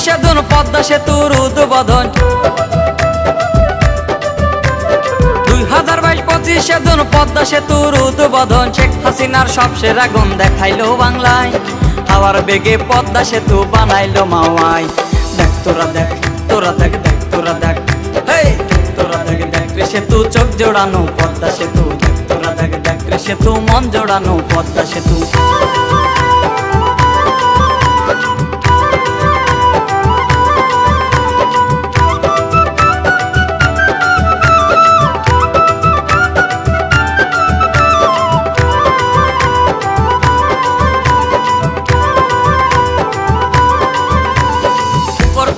সেদিন পদ্মা সেতুর উদ্বোধন 2022 সেদিন পদ্মা সেতুর উদ্বোধন শেখ হাসিনার সব সেরা গুণ দেখাইলো বাংলায় হাওয়ার বেগে পদ্মা সেতু বানাইলো মাওয়ায় দেখ তোরা দেখ তোরা দেখ দেখ তোরা দেখ হেই তোরা দেখ দেখ রে সেতু চোখ জোড়ানো পদ্মা সেতু দেখ তোরা দেখ দেখ রে সেতু মন জোড়ানো পদ্মা সেতু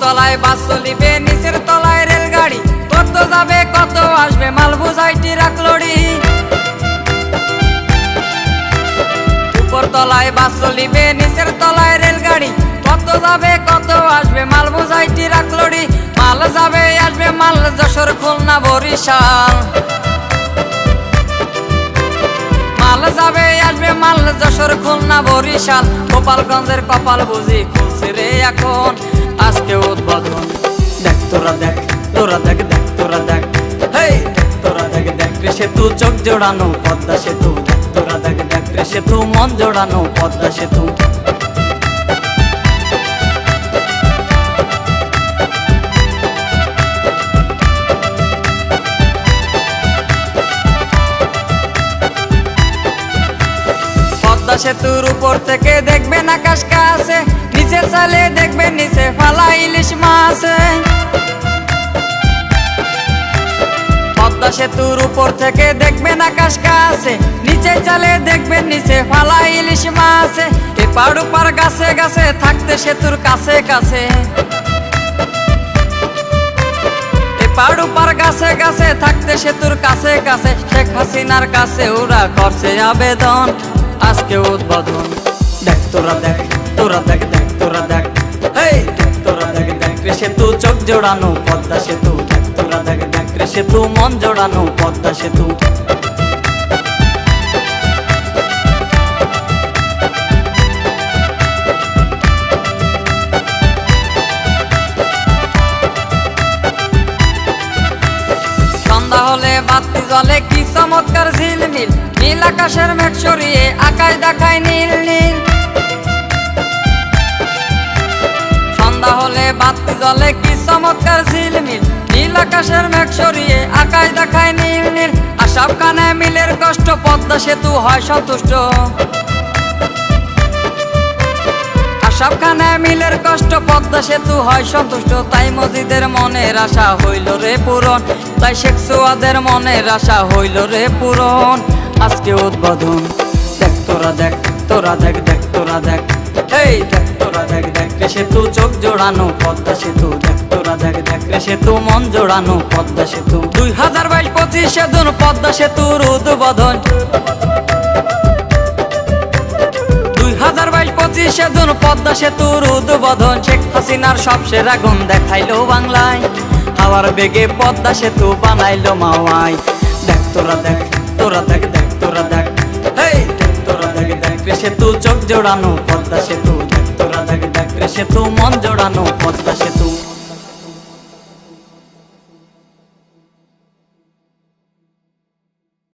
তলায় বাস চলিবে নিচের তলায় রেলগাড়ি কত যাবে কত আসবে মাল বোঝাই ট্রাক লরি উপর তলায় বাস চলিবে নিচের তলায় রেলগাড়ি কত যাবে কত আসবে মাল বোঝাই ট্রাক লরি মাল যাবে আসবে মাল যশোর খুলনা বরিশাল মাল যাবে আসবে মাল যশোর খুলনা বরিশাল গোপালগঞ্জের কপাল বুঝি খুলছে রে এখন আজকে উদ্বোধন দেখ তোরা দেখ তোরা দেখ দেখ তোরা দেখ হেই দেখ তোরা দেখ দেখ রে সেতু চোখ জোড়ানো পদ্মা সেতু দেখ তোরা দেখ দেখ রে সেতু মন জোড়ানো পদ্মা সেতু পদ্মা সেতুর উপর থেকে দেখবেন আকাশ কাছে নিচে চালে দেখবেন নিচে ফালা ইলিশ মাছ পদ্মা সেতুর উপর থেকে দেখবেন আকাশ কাছে নিচে চালে দেখবেন নিচে ফালা ইলিশ মাছ এপার ওপার গাছে গাছে থাকতে সেতুর কাছে কাছে এপার ওপার গাছে গাছে থাকতে সেতুর কাছে কাছে শেখ হাসিনার কাছে ওরা করছে আবেদন আজকে উদ্বোধন দেখ তোরা দেখ তোরা দেখ দেখ তোরা দেখ হেই দেখ তোরা দেখ দেখ রে সেতু চোখ জোড়ানো পদ্মা সেতু দেখ তোরা দেখ দেখ রে সেতু মন জোড়ানো পদ্মা সেতু সন্ধ্যা হলে বাতি জ্বলে কি চমৎকার ঝিলমিল নীল আকাশের মেঘ সরিয়ে আকাশ দেখায় নীল নীল সন্ধ্যা হলে বাতি জ্বলে কি চমৎকার ঝিলমিল নীল আকাশের মেঘ সরিয়ে আকাশ দেখায় নীল নীল আশাব খানে মিলের কষ্ট পদ্মা সেতু হয় সন্তুষ্ট আশাব খানে মিলের কষ্ট পদ্মা সেতু হয় সন্তুষ্ট তাই মসজিদের মনের আশা হইল রে পূরণ তাই শেখ সুয়াদের মনের আশা হইল রে পূরণ আজকে উদ্বোধন দেখ তোরা দেখ তোরা দেখ দেখ তোরা দেখ হেই দেখ তোরা দেখ দেখ রে সেতু চোখ জোড়ানো পদ্মা সেতু দেখ তোরা দেখ দেখ রে সেতু মন জোড়ানো পদ্মা সেতু 2022 সেদিন পদ্মা সেতুর উদ্বোধন 2022 সেদিন পদ্মা সেতুর উদ্বোধন শেখ হাসিনার সব সেরা গুণ দেখাইলো বাংলায় হাওয়ার বেগে পদ্মা সেতু বানাইলো মাওয়ায় দেখ তোরা দেখ তোরা দেখ দেখ তোরা দেখ হেই দেখ তোরা দেখ দেখ রে সেতু চোখ জোড়ানো পদ্মা সেতু দেখ তোরা দেখ দেখ রে সেতু মন জোড়ানো পদ্মা সেতু।